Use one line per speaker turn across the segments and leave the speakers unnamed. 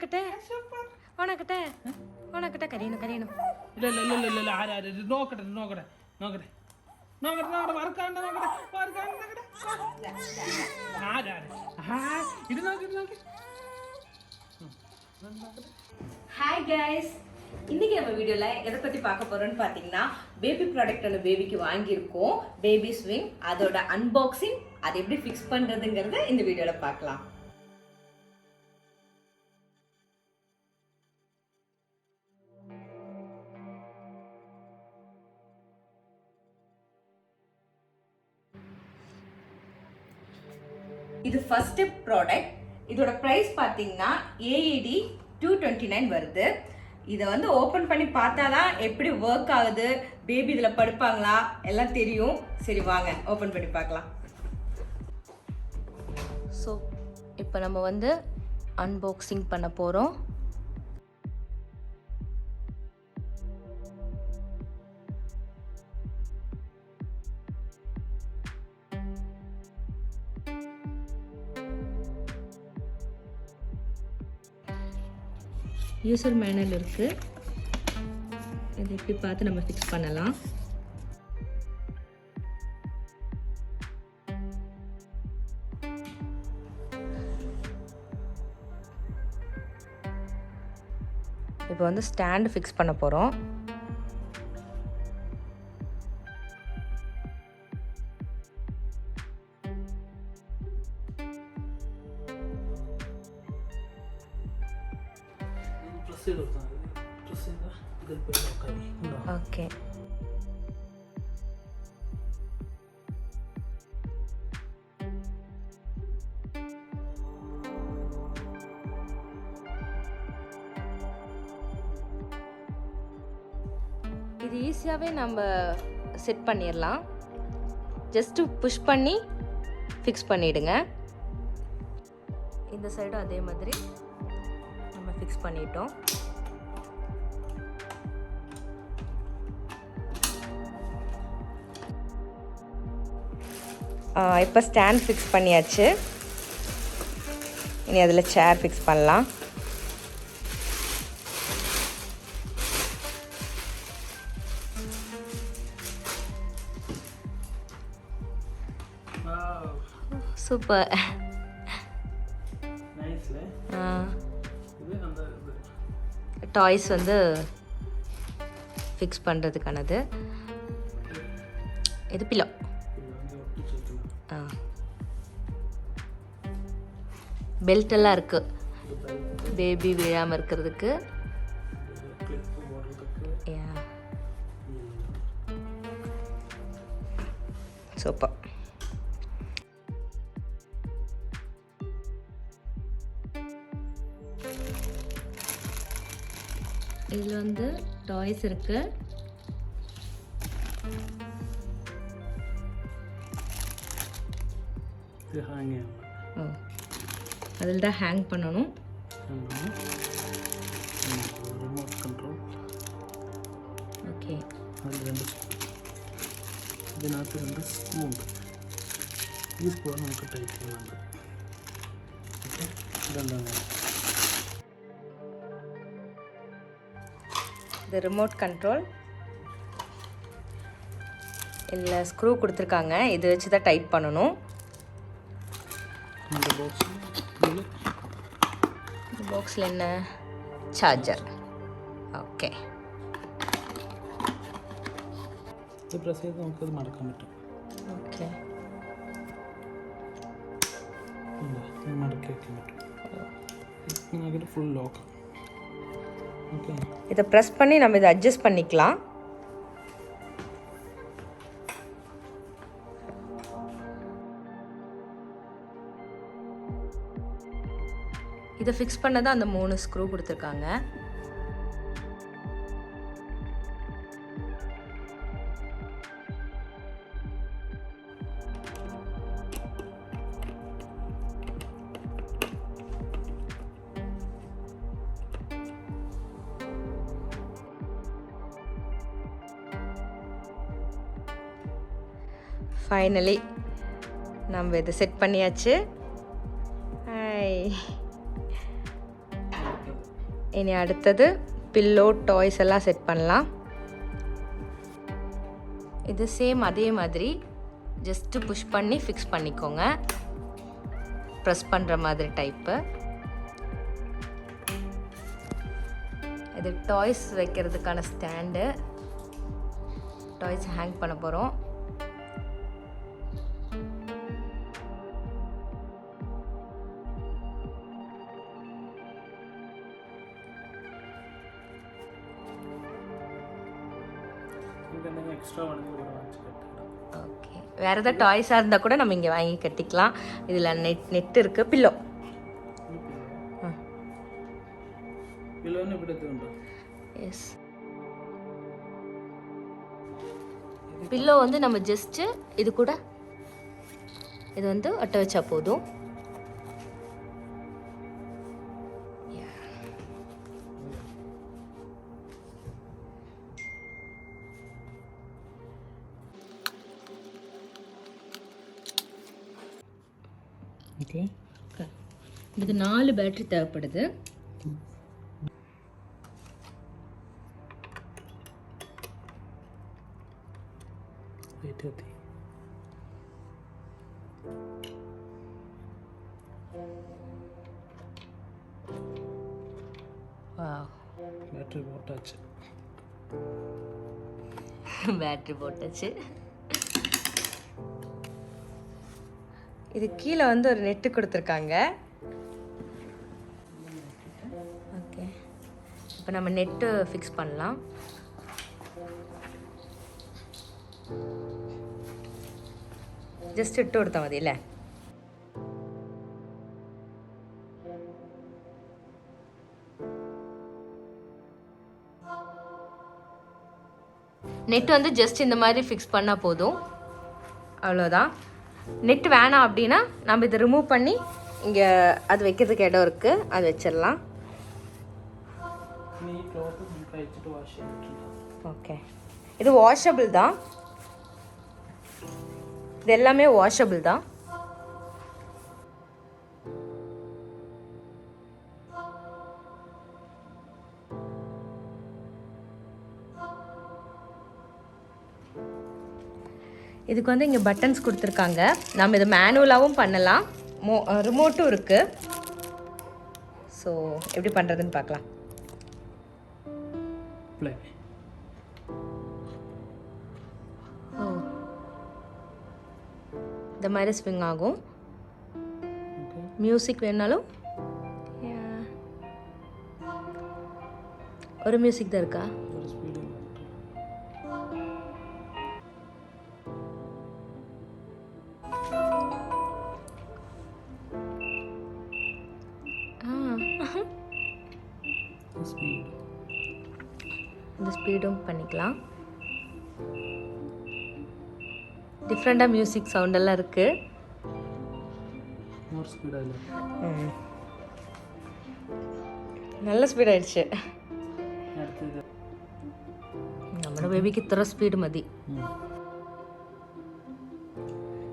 ഓണക്കട്ടെ ഓണക്കട്ടെ ഓണക്കട്ടെ കരയണം കരയണം.
ഇല്ല ആരാ നോക്കട്ടെ നോക്കട്ടെ നോക്കട്ടെ നോക്കട്ടെ നോക്കട്ടെ വർക്കാണ്ട് നോക്കട്ടെ വർക്കാണ്ട് നോക്കട്ടെ ആരാ ഇത് നോക്കി നോക്കി.
ஹாய் கைஸ், இன்றைக்கி நம்ம வீடியோவில் எதை பற்றி பார்க்க போகிறோன்னு பார்த்தீங்கன்னா பேபி ப்ராடக்ட் அந்த பேபிக்கு வாங்கியிருக்கோம். பேபி ஸ்விங் அதோட அன்பாக்சிங், அதை எப்படி ஃபிக்ஸ் பண்ணுறதுங்கிறத இந்த வீடியோவில் பார்க்கலாம். இது ஃபர்ஸ்ட் ஸ்டெப் ப்ராடக்ட். இதோட ப்ரைஸ் பார்த்தீங்கன்னா AED 229 வருது. இதை வந்து ஓப்பன் பண்ணி பார்த்தா தான் எப்படி ஒர்க் ஆகுது, பேபி இதில் படுப்பாங்களா எல்லாம் தெரியும். சரி வாங்க ஓப்பன் பண்ணி பார்க்கலாம். ஸோ இப்போ நம்ம வந்து அன்பாக்சிங் பண்ண போகிறோம். யூசர் மேனுவல் இருக்குது. இதை எப்படி பார்த்து நம்ம ஃபிக்ஸ் பண்ணலாம். இப்போ வந்து ஸ்டாண்டு ஃபிக்ஸ் பண்ண போகிறோம். ஓகே, இது ஈஸியாகவே நம்ம செட் பண்ணிடலாம். ஜஸ்ட்டு புஷ் பண்ணி ஃபிக்ஸ் பண்ணிவிடுங்க. இந்த சைடும் அதே மாதிரி நம்ம ஃபிக்ஸ் பண்ணிட்டோம். இப்போ ஸ்டாண்ட் ஃபிக்ஸ் பண்ணியாச்சு. இனி அதில் சேர் ஃபிக்ஸ் பண்ணலாம். சூப்பர், டாய்ஸ் வந்து ஃபிக்ஸ் பண்ணுறதுக்கானது. இது பில்லோ. பெல்ட் எல்லாம் இருக்கு பேபி விழாமல் இருக்கிறதுக்கு. சூப்பர். இதில் வந்து டாய்ஸ் இருக்கு. அதில் தான் ஹேங் பண்ணணும்.
Remote control.
ஓகே,
ഇതിനകത്ത് രണ്ട് സ്ക്രൂ ഉണ്ട്. ഈ സ്ക്രൂ നമുക്ക് ടൈറ്റ് ചെയ്യുന്നുണ്ട്. ഓക്കെ, ഇതെന്താണ്
இது ரிமோட் கண்ட்ரோல். இல்லை ஸ்க்ரூ கொடுத்துருக்காங்க, இது வச்சு தான் டைட் பண்ணணும்.
இந்த
பாக்ஸில் என்ன சார்ஜர். ഓക്കെ,
ഇത് പ്രസ് ചെയ്ത് നമുക്കത് മടക്കാൻ പറ്റും.
ഓക്കെ,
മടക്കി വയ്ക്കാൻ പറ്റും. നമുക്കിത് ഫുൾ ലോക്ക്. ஓகே,
இதை ப்ரெஸ் பண்ணி நம்ம இதை அட்ஜஸ்ட் பண்ணிக்கலாம். இதை ஃபிக்ஸ் பண்ண தான் அந்த 3 ஸ்க்ரூ கொடுத்துருக்காங்க. ஃபைனலி நம்ம இதை செட் பண்ணியாச்சு. ஹாய், இனி அடுத்தது பில்லோ டாய்ஸ் எல்லாம் செட் பண்ணலாம். இது சேம் அதே மாதிரி ஜஸ்ட்டு புஷ் பண்ணி ஃபிக்ஸ் பண்ணிக்கோங்க. ப்ரெஸ் பண்ணுற மாதிரி டைப்பு. இது டாய்ஸ் வைக்கிறதுக்கான ஸ்டாண்டு. டாய்ஸ் ஹேங் பண்ண போகிறோம். ஓகே, வேறு ஏதாவது டாய்ஸாக இருந்தால் கூட நம்ம இங்கே வாங்கி கட்டிக்கலாம். இதில் நெட் இருக்குது. Pillow S. பில்லோ வந்து நம்ம ஜஸ்ட்டு இது கூட இது வந்து ஒட்ட வச்சா போதும்.
ஓகே,
இதுக்கு 4 பேட்டரி தேவைப்படுது.
பேட்டரி போட்டாச்சு.
பேட்டரி போட்டாச்சு. இது கீழே வந்து ஒரு நெட்டு கொடுத்துருக்காங்க. ஓகே, இப்போ நம்ம நெட்டு ஃபிக்ஸ் பண்ணலாம். ஜஸ்ட் இட்டு கொடுத்தா மதி இல்லை. நெட் வந்து ஜஸ்ட் இந்த மாதிரி ஃபிக்ஸ் பண்ணால் போதும், அவ்வளோதான். நெட் வேணாம் அப்படின்னா நம்ம இதை ரிமூவ் பண்ணி இங்கே அது வைக்கிறதுக்கு இடம் இருக்குது, அது வச்சிடலாம். ஓகே, இது வாஷபிள் தான். இது எல்லாமே வாஷபிள் தான். இதுக்கு வந்து இங்கே பட்டன்ஸ் கொடுத்துருக்காங்க. நம்ம இதை மேனுவலாகவும் பண்ணலாம், ரிமோட்டும் இருக்குது. ஸோ எப்படி பண்ணுறதுன்னு பார்க்கலாம். இந்த மாதிரி ஸ்விங் ஆகும். மியூசிக் வேணாலும் ஒரு மியூசிக் தான் இருக்கா? இந்த ஸ்பீடும் பண்ணிக்கலாம். டிஃப்ரெண்டாக மியூசிக் சவுண்டெல்லாம் இருக்குது. நல்ல ஸ்பீட் ஆயிடுச்சு. நம்மளோட பேபிக்கு இத்தனை ஸ்பீடு மதி.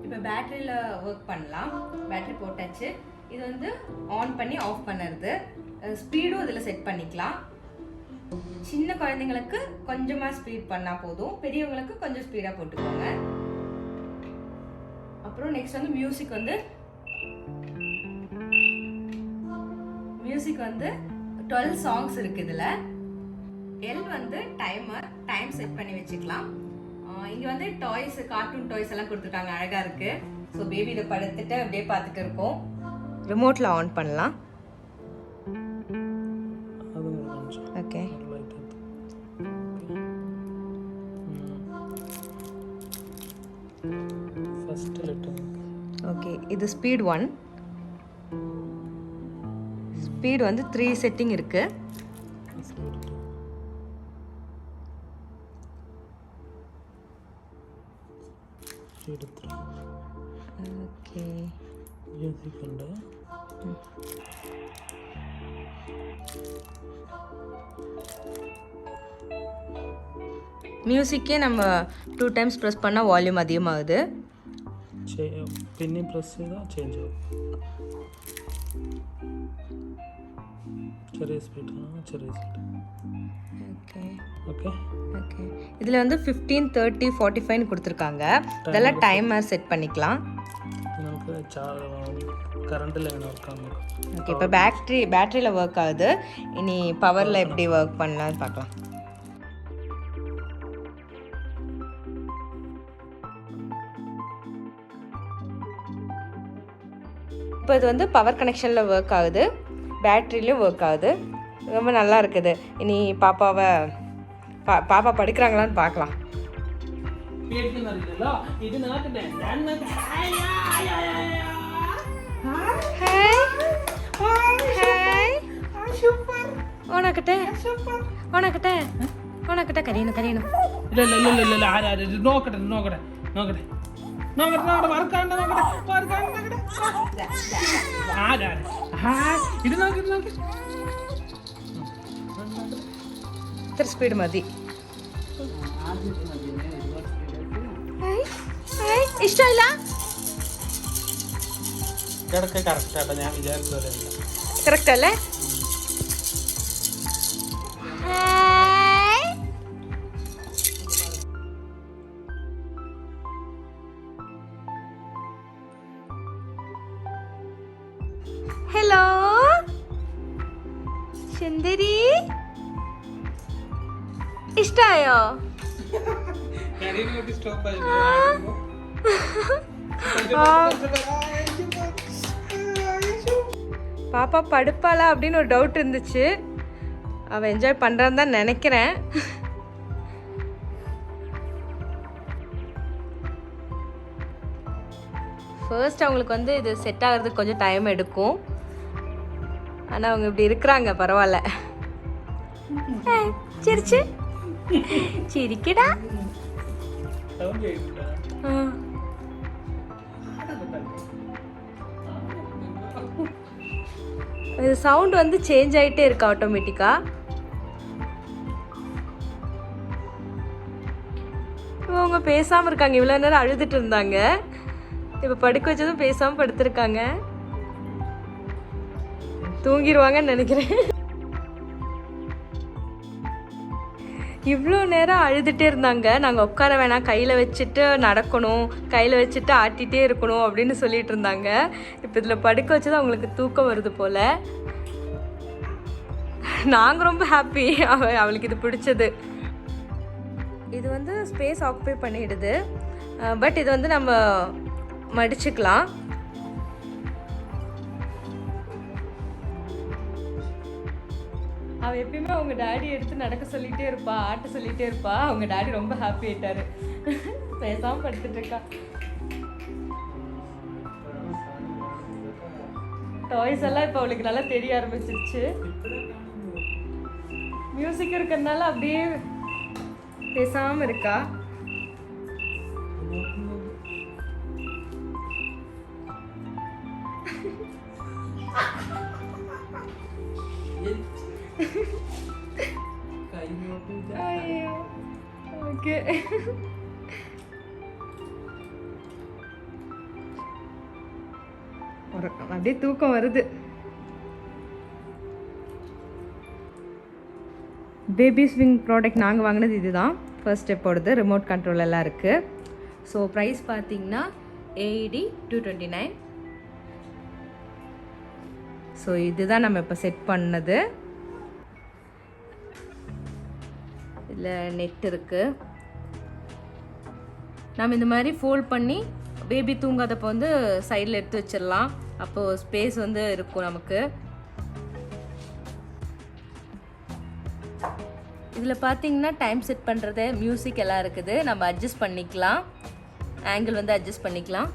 இப்போ பேட்டரியில் ஒர்க் பண்ணலாம். பேட்டரி போட்டாச்சு. இது வந்து ஆன் பண்ணி ஆஃப் பண்ணுறது. ஸ்பீடும் இதில் செட் பண்ணிக்கலாம். சின்ன குழந்தைங்களுக்கு கொஞ்சமாக ஸ்பீட் பண்ணால் போதும், பெரியவங்களுக்கு கொஞ்சம் ஸ்பீடாக போட்டுக்கோங்க. அப்புறம் நெக்ஸ்ட் வந்து மியூசிக் வந்து 12 சாங்ஸ் இருக்குது இதில். எல் வந்து டைம் செட் பண்ணி வச்சுக்கலாம். இங்கே வந்து டாய்ஸ், கார்ட்டூன் டாய்ஸ் எல்லாம் கொடுத்துருக்காங்க, அழகாக இருக்குது. ஸோ பேபி இதை படுத்துட்டு அப்படியே பார்த்துட்டு இருக்கோம். ரிமோட்டில் ஆன் பண்ணலாம். Okay, okay. இது ஸ்பீட் 1. ஸ்பீட் வந்து 3 செட்டிங் இருக்கு. ஓகே, மியூசிக்கே நம்ம 2 டைம்ஸ் ப்ரெஸ் பண்ணால் வால்யூம் அதிகமாகுது.
பின்னி ப்ரெஸ் செய்தால் சேஞ்ச் ஆகும். ചെറിയ സ്പീഡ് ചെറിയ സ്പീഡ്
ஓகே
ഓക്കെ
ஓகே இதில் வந்து 15, 30, 45 கொடுத்துருக்காங்க. இதெல்லாம் டைமர் செட் பண்ணிக்கலாம்.
നമുക്ക് கரண்டில் எങ്ങനെ ஒர்க் ஆகும்.
ஓகே இப்போ பேட்டரியில் ஒர்க் ஆகுது. இனி பவரில் எப்படி ஒர்க் பண்ணலான்னு பார்க்கலாம். இப்போ இது வந்து பவர் கனெக்ஷனில் ஒர்க் ஆகுது, பேட்டரியிலையும் ஒர்க் ஆகுது. ரொம்ப நல்லா இருக்குது. இனி பாப்பாவை பாப்பா படுக்கிறாங்களான்னு பார்க்கலாம். உனக்கிட்ட கரியணும் கரியணும்.
இல்ல ஆறு நோக்கட்டே വർക്കാണ്ട് ഇത് നോക്കി
ഇത്ര സ്പീഡ് മതി. ഇഷ്ടമില്ല.
കറക്റ്റ് ഞാൻ വിചാരിച്ച
കറക്റ്റ് അല്ലേ? ഹലോ സുന്ദരി, ഇഷ്ടായോ? பாப்பா படுப்பாளா அப்படின்னு ஒரு டவுட் இருந்துச்சு. அவள் என்ஜாய் பண்ணுறான்னு தான் நினைக்கிறேன். ஃபர்ஸ்ட் அவங்களுக்கு வந்து இது செட் ஆகிறதுக்கு கொஞ்சம் டைம் எடுக்கும். ஆனால் அவங்க இப்படி இருக்கிறாங்க, பரவாயில்ல. சிரிச்சு சிரிக்கடா. இது சவுண்ட் வந்து சேஞ்ச் ஆகிட்டே இருக்கு ஆட்டோமேட்டிக்காக. அவங்க பேசாமல் இருக்காங்க. இவ்வளோ நேரம் அழுதுட்டு இருந்தாங்க, இப்போ படுக்க வச்சதும் பேசாமல் படுத்திருக்காங்க. தூங்கிடுவாங்கன்னு நினைக்கிறேன். இவ்வளோ நேரம் அழுதுகிட்டே இருந்தாங்க. நாங்கள் உட்கார வேணாம், கையில் வச்சுட்டு நடக்கணும், கையில் வச்சுட்டு ஆட்டிகிட்டே இருக்கணும் அப்படின்னு சொல்லிட்டு இருந்தாங்க. இப்போ இதில் படுக்க வச்சது அவங்களுக்கு தூக்கம் வருது போல். நாங்கள் ரொம்ப ஹாப்பி, அவளுக்கு இது பிடிச்சது. இது வந்து ஸ்பேஸ் ஆக்குபை பண்ணிடுது, பட் இது வந்து நம்ம மடிச்சுக்கலாம். அவள் எப்பயுமே அவங்க டாடி எடுத்து நடக்க சொல்லிகிட்டே இருப்பா, ஆட்ட சொல்லிகிட்டே இருப்பா. அவங்க டாடி ரொம்ப ஹாப்பி ஆயிட்டாரு, பேசாமல் படுத்துட்டு இருக்கா. டாய்ஸ் எல்லாம் இப்போ அவளுக்கு நல்லா தெரிய ஆரம்பிச்சிருச்சு. மியூசிக் இருக்கிறதுனால அப்படியே பேசாமல் இருக்கா. ஓகே, அப்படியே தூக்கம் வருது. பேபி ஸ்விங் ப்ராடக்ட் நாங்கள் வாங்கினது இதுதான். ஃபர்ஸ்ட் ஸ்டெப்போடது ரிமோட் கண்ட்ரோல் எல்லாம் இருக்குது. ஸோ ப்ரைஸ் பார்த்தீங்கன்னா AED 229. ஸோ இதுதான் நம்ம இப்போ செட் பண்ணது. இதில் நெட் இருக்குது. நம்ம இந்த மாதிரி ஃபோல்ட் பண்ணி பேபி தூங்காதப்போ வந்து சைடில் எடுத்து வச்சிடலாம். அப்போது ஸ்பேஸ் வந்து இருக்கும் நமக்கு. இதில் பார்த்தீங்கன்னா டைம் செட் பண்ணுறது, மியூசிக் எல்லாம் இருக்குது. நம்ம அட்ஜஸ்ட் பண்ணிக்கலாம், ஆங்கிள் வந்து அட்ஜஸ்ட் பண்ணிக்கலாம்.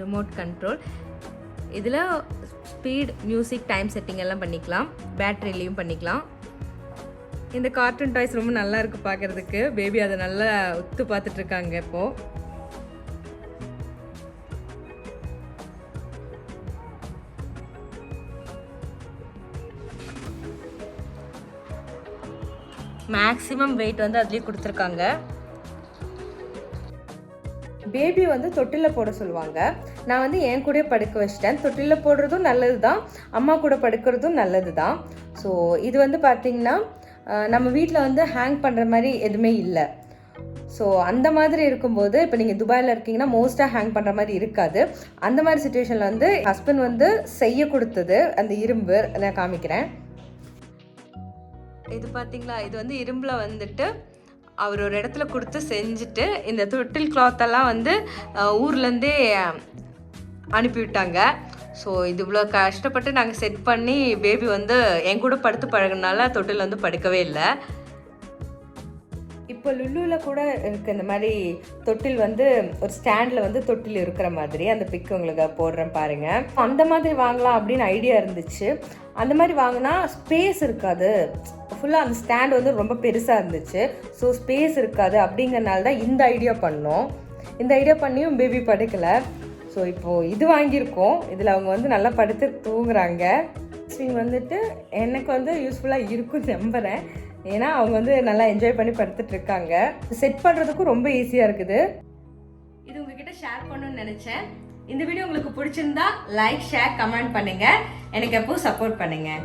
Remote control. இதில் ஸ்பீட், மியூசிக், டைம் செட்டிங் எல்லாம் பண்ணிக்கலாம். பேட்டரிலையும் பண்ணிக்கலாம். இந்த கார்ட்டூன் டாய்ஸ் ரொம்ப நல்லா இருக்குது பார்க்குறதுக்கு. பேபி அதை நல்லா உத்து பார்த்துட்ருக்காங்க இப்போது. மேக்ஸிமம் வெயிட் வந்து அதுலேயே கொடுத்துருக்காங்க. பேபி வந்து தொட்டிலில் போட சொல்லுவாங்க. நான் வந்து என் கூட படுக்க வச்சிட்டேன். தொட்டிலில் போடுறதும் நல்லது தான், அம்மா கூட படுக்கிறதும் நல்லது தான். ஸோ இது வந்து பார்த்திங்கன்னா நம்ம வீட்டில் வந்து ஹேங் பண்ணுற மாதிரி எதுவுமே இல்லை. ஸோ அந்த மாதிரி இருக்கும்போது இப்போ நீங்கள் துபாயில் இருக்கீங்கன்னா மோஸ்ட்டாக ஹேங் பண்ணுற மாதிரி இருக்காது. அந்த மாதிரி சுச்சுவேஷனில் வந்து ஹஸ்பண்ட் வந்து செய்ய கொடுத்தது அந்த இரும்பு நான் காமிக்கிறேன். இது பார்த்தீங்களா, இது வந்து இரும்பில் வந்துட்டு அவர் ஒரு இடத்துல கொடுத்து செஞ்சுட்டு இந்த தொட்டில் கிளாத்தெல்லாம் வந்து ஊர்லேருந்தே அனுப்பிவிட்டாங்க. ஸோ இது இவ்வளோ கஷ்டப்பட்டு நாங்கள் செட் பண்ணி பேபி வந்து என் கூட படுத்து பழகினால தொட்டில் வந்து படுக்கவே இல்லை. இப்போ லுல்லுவில் கூட இருக்குது இந்த மாதிரி தொட்டில் வந்து ஒரு ஸ்டாண்டில் வந்து தொட்டில் இருக்கிற மாதிரி அந்த பிக் உங்களுக்கு போடுறேன் பாருங்கள். அந்த மாதிரி வாங்கலாம் அப்படின்னு ஐடியா இருந்துச்சு. அந்த மாதிரி வாங்கினா ஸ்பேஸ் இருக்காது, ஃபுல்லாக அந்த ஸ்டாண்ட் வந்து ரொம்ப பெருசாக இருந்துச்சு. ஸோ ஸ்பேஸ் இருக்காது அப்படிங்கிறனால தான் இந்த ஐடியா பண்ணோம். இந்த ஐடியா பண்ணியும் பேபி படுக்கலை. ஸோ இப்போது இது வாங்கியிருக்கோம். இதில் அவங்க வந்து நல்லா படுத்து தூங்குறாங்க. வந்துட்டு எனக்கு வந்து யூஸ்ஃபுல்லாக இருக்குன்னு நம்புகிறேன். ஏன்னா அவங்க வந்து நல்லா என்ஜாய் பண்ணி படுத்துட்டு இருக்காங்க. செட் பண்ணுறதுக்கும் ரொம்ப ஈஸியாக இருக்குது. இது உங்ககிட்ட ஷேர் பண்ணணும்னு நினச்சேன். இந்த வீடியோ உங்களுக்கு பிடிச்சிருந்தா லைக், ஷேர், கமெண்ட் பண்ணுங்கள். எனக்கு எப்போ சப்போர்ட் பண்ணுங்கள்.